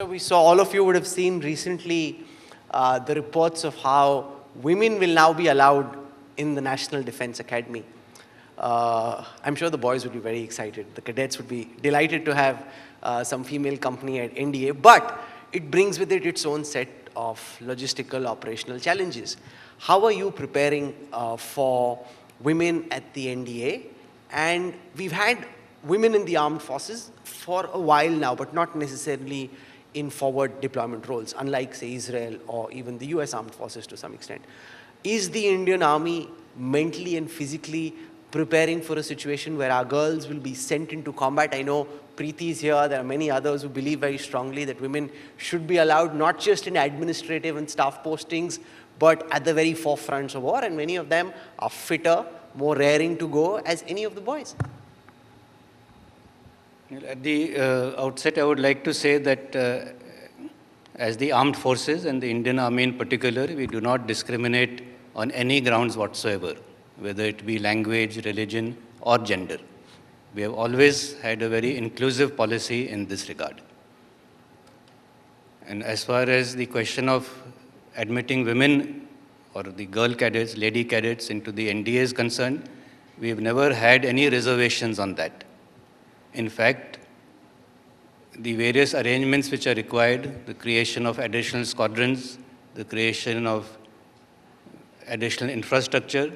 We saw, all of you would have seen recently the reports of how women will now be allowed in the National Defense Academy. I'm sure the boys would be very excited. The cadets would be delighted to have some female company at NDA, but it brings with it its own set of logistical, operational challenges. How are you preparing for women at the NDA? And we've had women in the armed forces for a while now, but not necessarily in forward deployment roles, unlike, say, Israel or even the US armed forces to some extent. Is the Indian Army mentally and physically preparing for a situation where our girls will be sent into combat? I know Preeti is here. There are many others who believe very strongly that women should be allowed not just in administrative and staff postings, but at the very forefronts of war, and many of them are fitter, more raring to go as any of the boys. At the outset, I would like to say that as the armed forces and the Indian Army in particular, we do not discriminate on any grounds whatsoever, whether it be language, religion, or gender. We have always had a very inclusive policy in this regard. And as far as the question of admitting women or the girl cadets, lady cadets into the NDA is concerned, we have never had any reservations on that. In fact, the various arrangements which are required, the creation of additional squadrons, the creation of additional infrastructure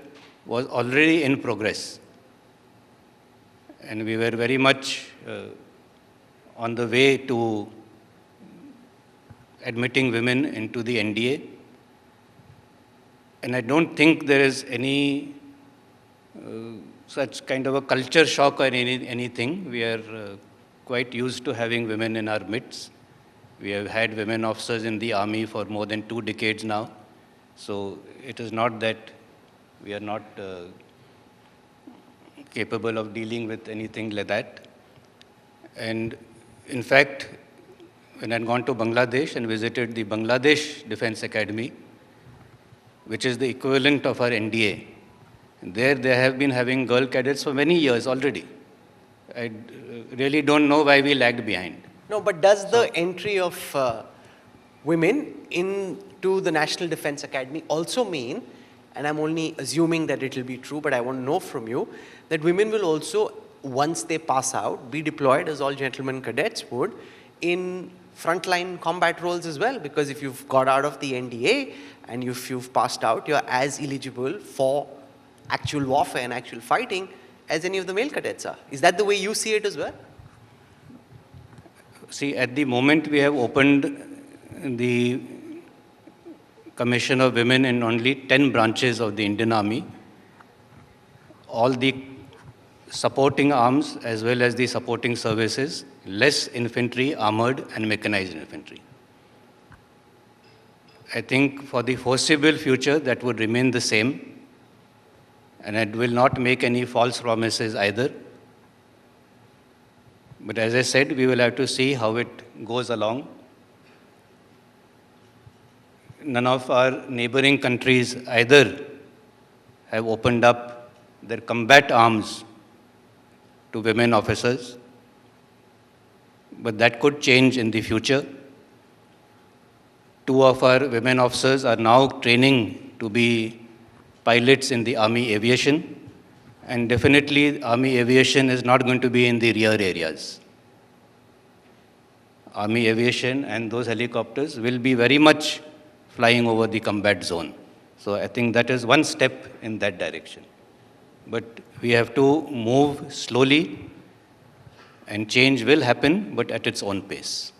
was already in progress. And we were very much on the way to admitting women into the NDA. And I don't think there is any such kind of a culture shock or anything. We are quite used to having women in our midst. We have had women officers in the army for more than 2 decades now. So it is not that we are not capable of dealing with anything like that. And in fact, when I had gone to Bangladesh and visited the Bangladesh Defense Academy, which is the equivalent of our NDA, there they have been having girl cadets for many years already. I really don't know why we lagged behind. No, but does the entry of women into the National Defense Academy also mean, and I'm only assuming that it will be true, but I want to know from you, that women will also, once they pass out, be deployed, as all gentlemen cadets would, in frontline combat roles as well? Because if you've got out of the NDA and if you've passed out, you're as eligible for actual warfare and actual fighting as any of the male cadets are. Is that the way you see it as well? See, at the moment we have opened the commission of women in only 10 branches of the Indian Army. All the supporting arms as well as the supporting services, less infantry, armored and mechanized infantry. I think for the foreseeable future that would remain the same, and it will not make any false promises either. But as I said, we will have to see how it goes along. None of our neighboring countries either have opened up their combat arms to women officers, but that could change in the future. 2 of our women officers are now training to be pilots in the Army aviation, and definitely Army aviation is not going to be in the rear areas. Army aviation and those helicopters will be very much flying over the combat zone. So I think that is one step in that direction. But we have to move slowly, and change will happen, but at its own pace.